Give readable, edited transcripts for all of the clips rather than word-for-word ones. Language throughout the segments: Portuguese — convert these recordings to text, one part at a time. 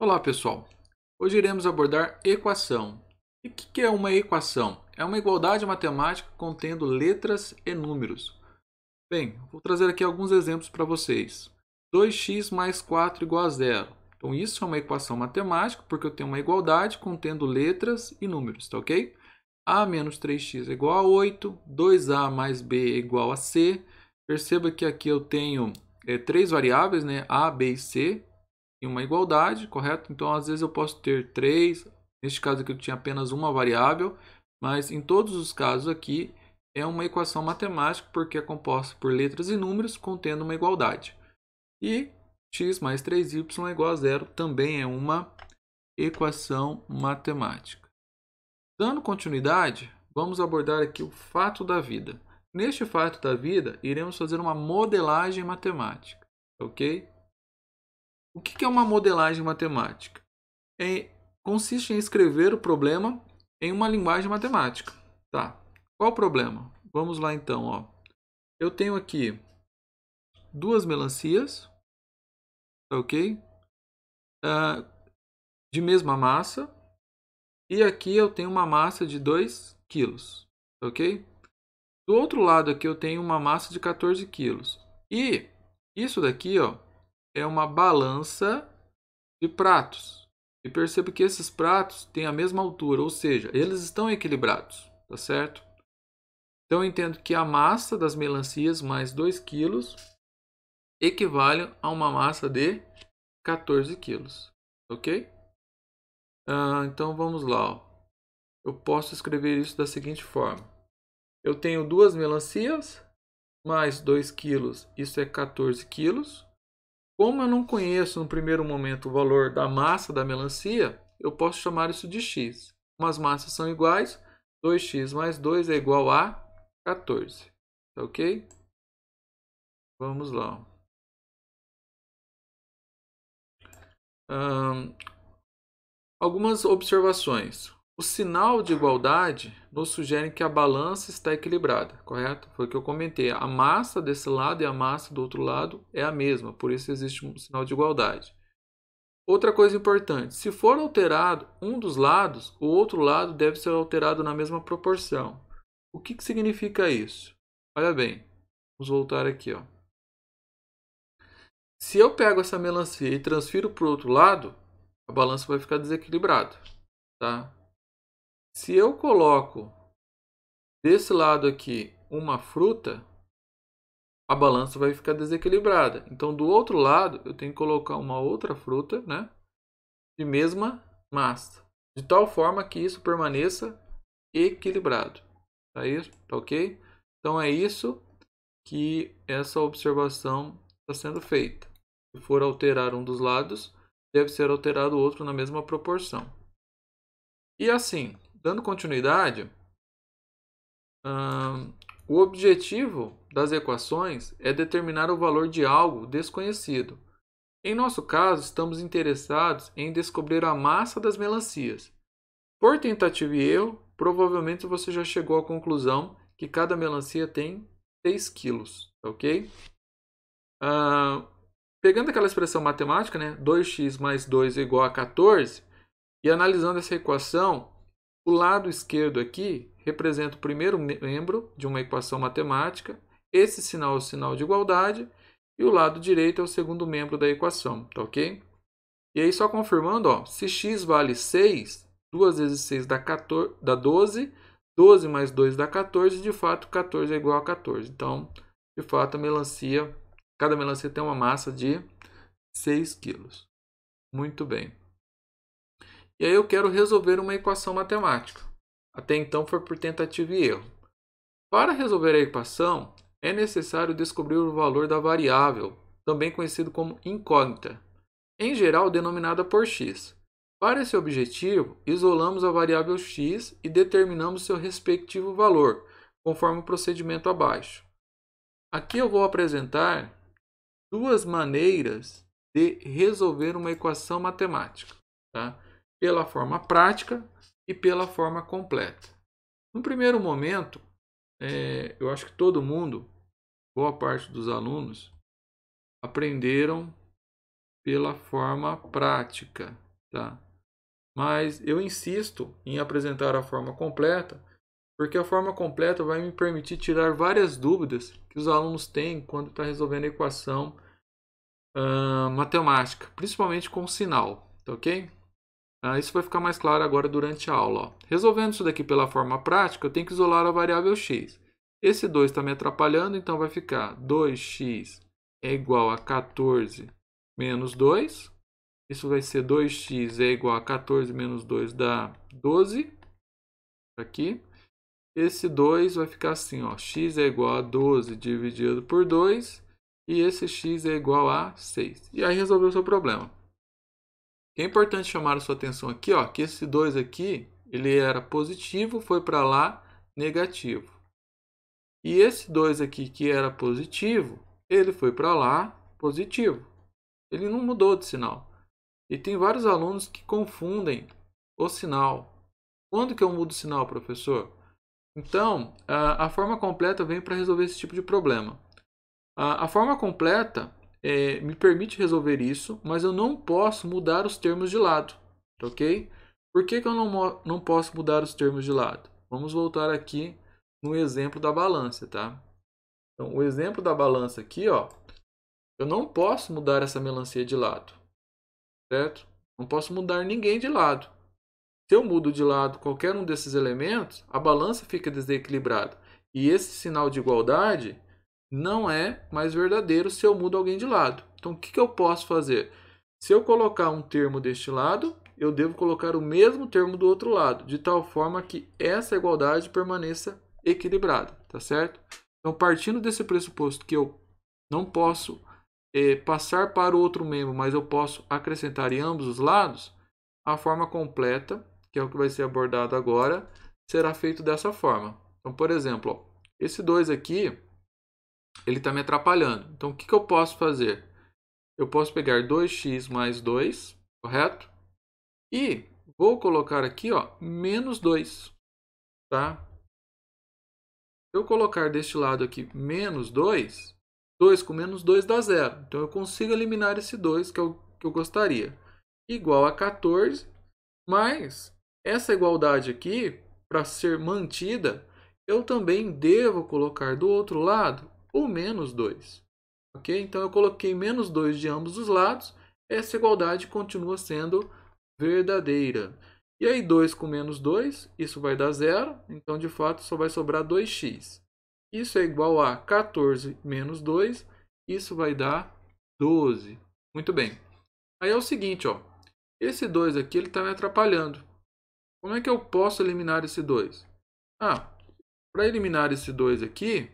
Olá pessoal, hoje iremos abordar equação. E o que é uma equação? É uma igualdade matemática contendo letras e números. Bem, vou trazer aqui alguns exemplos para vocês. 2x mais 4 igual a zero. Então isso é uma equação matemática porque eu tenho uma igualdade contendo letras e números, tá ok? A menos 3x é igual a 8, 2a mais b é igual a c. Perceba que aqui eu tenho três variáveis, né? A, b e c, em uma igualdade, correto? Então, às vezes eu posso ter três, neste caso aqui eu tinha apenas uma variável, mas em todos os casos aqui é uma equação matemática porque é composta por letras e números contendo uma igualdade. E x mais 3y é igual a zero também é uma equação matemática. Dando continuidade, vamos abordar aqui o fato da vida. Neste fato da vida, iremos fazer uma modelagem matemática, ok? O que é uma modelagem matemática? Consiste em escrever o problema em uma linguagem matemática. Tá. Qual o problema? Vamos lá então. Ó. Eu tenho aqui duas melancias, ok? De mesma massa. E aqui eu tenho uma massa de 2 quilos, ok? Do outro lado aqui eu tenho uma massa de 14 quilos. E isso daqui, ó, é uma balança de pratos. E perceba que esses pratos têm a mesma altura, ou seja, eles estão equilibrados, tá certo? Então eu entendo que a massa das melancias mais 2 quilos equivale a uma massa de 14 quilos, ok? Então vamos lá. Ó. Eu posso escrever isso da seguinte forma. Eu tenho duas melancias mais 2 quilos, isso é 14 quilos. Como eu não conheço no primeiro momento o valor da massa da melancia, eu posso chamar isso de x. Como as massas são iguais, 2x mais 2 é igual a 14. Tá ok? Vamos lá. Algumas observações. O sinal de igualdade nos sugere que a balança está equilibrada, correto? Foi o que eu comentei. A massa desse lado e a massa do outro lado é a mesma, por isso existe um sinal de igualdade. Outra coisa importante, se for alterado um dos lados, o outro lado deve ser alterado na mesma proporção. O que significa isso? Olha bem, vamos voltar aqui. Ó. Se eu pego essa melancia e transfiro para o outro lado, a balança vai ficar desequilibrada. Tá? Se eu coloco desse lado aqui uma fruta, a balança vai ficar desequilibrada. Então, do outro lado, eu tenho que colocar uma outra fruta, né? De mesma massa, de tal forma que isso permaneça equilibrado. Tá isso? Tá ok? Então é isso que essa observação está sendo feita. Se for alterar um dos lados, deve ser alterado o outro na mesma proporção. E assim, dando continuidade, o objetivo das equações é determinar o valor de algo desconhecido. Em nosso caso, estamos interessados em descobrir a massa das melancias. Por tentativa e erro, provavelmente você já chegou à conclusão que cada melancia tem 6 quilos, ok? Pegando aquela expressão matemática, né, 2x mais 2 é igual a 14, e analisando essa equação, o lado esquerdo aqui representa o primeiro membro de uma equação matemática, esse sinal é o sinal de igualdade, e o lado direito é o segundo membro da equação, tá ok? E aí só confirmando, ó, se x vale 6, 2 vezes 6 dá 12, 12 mais 2 dá 14, de fato 14 é igual a 14. Então, de fato, cada melancia tem uma massa de 6 quilos. Muito bem. E aí eu quero resolver uma equação matemática. Até então foi por tentativa e erro. Para resolver a equação, é necessário descobrir o valor da variável, também conhecido como incógnita, em geral denominada por x. Para esse objetivo, isolamos a variável x e determinamos seu respectivo valor, conforme o procedimento abaixo. Aqui eu vou apresentar duas maneiras de resolver uma equação matemática, tá? Pela forma prática e pela forma completa. No primeiro momento, eu acho que todo mundo, boa parte dos alunos, aprenderam pela forma prática, tá? Mas eu insisto em apresentar a forma completa, porque a forma completa vai me permitir tirar várias dúvidas que os alunos têm quando está resolvendo a equação matemática, principalmente com sinal, tá ok? Isso vai ficar mais claro agora durante a aula. Ó. Resolvendo isso daqui pela forma prática, eu tenho que isolar a variável x. Esse 2 está me atrapalhando, então vai ficar 2x é igual a 14 menos 2. Isso vai ser 2x é igual a 14 menos 2 dá 12. Aqui. Esse 2 vai ficar assim, ó, x é igual a 12 dividido por 2. E esse x é igual a 6. E aí resolveu o seu problema. É importante chamar a sua atenção aqui, ó, que esse 2 aqui, ele era positivo, foi para lá, negativo. E esse 2 aqui, que era positivo, ele foi para lá, positivo. Ele não mudou de sinal. E tem vários alunos que confundem o sinal. Quando que eu mudo o sinal, professor? Então, a forma completa vem para resolver esse tipo de problema. A forma completa me permite resolver isso, mas eu não posso mudar os termos de lado, ok? Por que eu não posso mudar os termos de lado? Vamos voltar aqui no exemplo da balança, tá? Então, o exemplo da balança aqui, ó, eu não posso mudar essa melancia de lado, certo? Não posso mudar ninguém de lado. Se eu mudo de lado qualquer um desses elementos, a balança fica desequilibrada. E esse sinal de igualdade não é mais verdadeiro se eu mudo alguém de lado. Então, o que eu posso fazer? Se eu colocar um termo deste lado, eu devo colocar o mesmo termo do outro lado, de tal forma que essa igualdade permaneça equilibrada, tá certo? Então, partindo desse pressuposto que eu não posso passar para o outro membro, mas eu posso acrescentar em ambos os lados, a forma completa, que é o que vai ser abordado agora, será feito dessa forma. Então, por exemplo, ó, esse 2 aqui, ele está me atrapalhando. Então, o que eu posso fazer? Eu posso pegar 2x mais 2, correto? E vou colocar aqui, ó, menos 2, tá? Se eu colocar deste lado aqui menos 2, 2 com menos 2 dá 0. Então, eu consigo eliminar esse 2, que é o que eu gostaria. Igual a 14, mas essa igualdade aqui, para ser mantida, eu também devo colocar do outro lado o menos 2. Ok? Então, eu coloquei menos 2 de ambos os lados, essa igualdade continua sendo verdadeira. E aí, 2 com menos 2, isso vai dar 0, então, de fato, só vai sobrar 2x. Isso é igual a 14 menos 2, isso vai dar 12. Muito bem. Aí é o seguinte, ó, esse 2 aqui está me atrapalhando. Como é que eu posso eliminar esse 2? Para eliminar esse 2 aqui,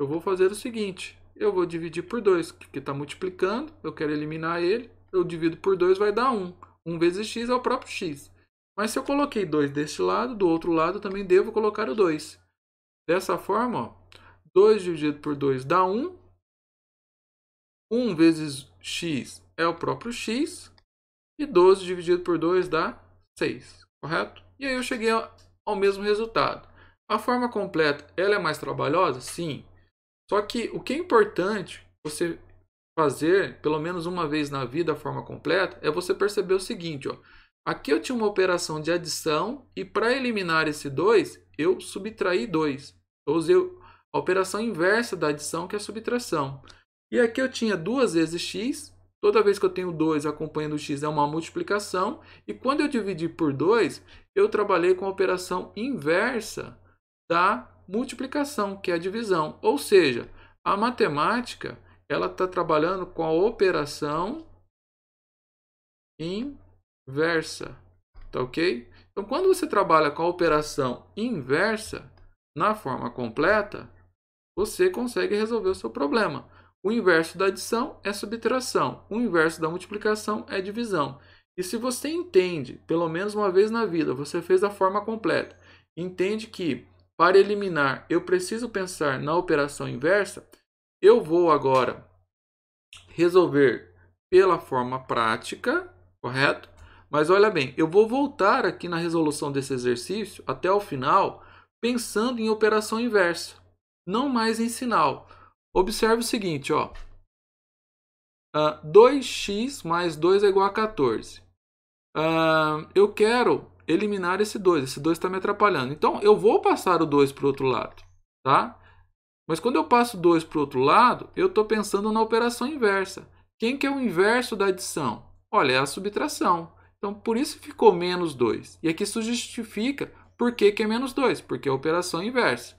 eu vou fazer o seguinte. Eu vou dividir por 2, porque está multiplicando. Eu quero eliminar ele. Eu divido por 2, vai dar 1. 1 vezes x é o próprio x. Mas se eu coloquei 2 deste lado, do outro lado eu também devo colocar o 2. Dessa forma, ó, 2 dividido por 2 dá 1. 1 vezes x é o próprio x. E 12 dividido por 2 dá 6, correto? E aí eu cheguei ao mesmo resultado. A forma completa, ela é mais trabalhosa? Sim. Só que o que é importante você fazer, pelo menos uma vez na vida, a forma completa, é você perceber o seguinte, ó. Aqui eu tinha uma operação de adição e para eliminar esse 2, eu subtraí 2. Eu usei a operação inversa da adição, que é a subtração. E aqui eu tinha 2 vezes x. Toda vez que eu tenho 2 acompanhando o x é uma multiplicação. E quando eu dividi por 2, eu trabalhei com a operação inversa da multiplicação, que é a divisão. Ou seja, a matemática ela está trabalhando com a operação inversa. Tá ok? Então, quando você trabalha com a operação inversa na forma completa, você consegue resolver o seu problema. O inverso da adição é subtração. O inverso da multiplicação é divisão. E se você entende, pelo menos uma vez na vida, você fez a forma completa, entende que para eliminar eu preciso pensar na operação inversa, eu vou agora resolver pela forma prática, correto? Mas olha bem, eu vou voltar aqui na resolução desse exercício até o final, pensando em operação inversa, não mais em sinal. Observe o seguinte, ó. 2x mais 2 é igual a 14. eu quero eliminar esse 2. Esse 2 está me atrapalhando. Então, eu vou passar o 2 para o outro lado. Tá? Mas quando eu passo 2 para o outro lado, eu estou pensando na operação inversa. Quem que é o inverso da adição? Olha, é a subtração. Então, por isso ficou menos 2. E aqui isso justifica por que é menos 2, porque é a operação inversa.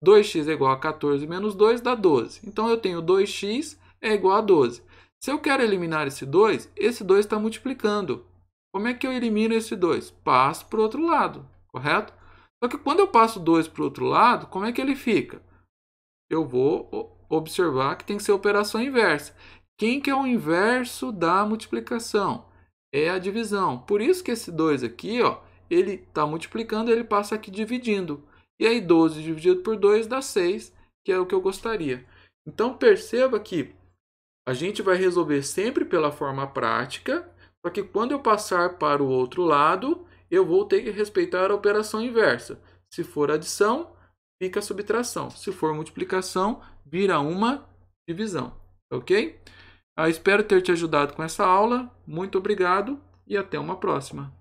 2x é igual a 14 menos 2 dá 12. Então, eu tenho 2x é igual a 12. Se eu quero eliminar esse 2 está multiplicando. Como é que eu elimino esse 2? Passo para o outro lado, correto? Só que quando eu passo 2 para o outro lado, como é que ele fica? Eu vou observar que tem que ser operação inversa. Quem que é o inverso da multiplicação? É a divisão. Por isso que esse 2 aqui, ó, ele está multiplicando, ele passa aqui dividindo. E aí 12 dividido por 2 dá 6, que é o que eu gostaria. Então perceba que a gente vai resolver sempre pela forma prática, só que quando eu passar para o outro lado, eu vou ter que respeitar a operação inversa. Se for adição, fica a subtração. Se for multiplicação, vira uma divisão. Ok? Espero ter te ajudado com essa aula. Muito obrigado e até uma próxima.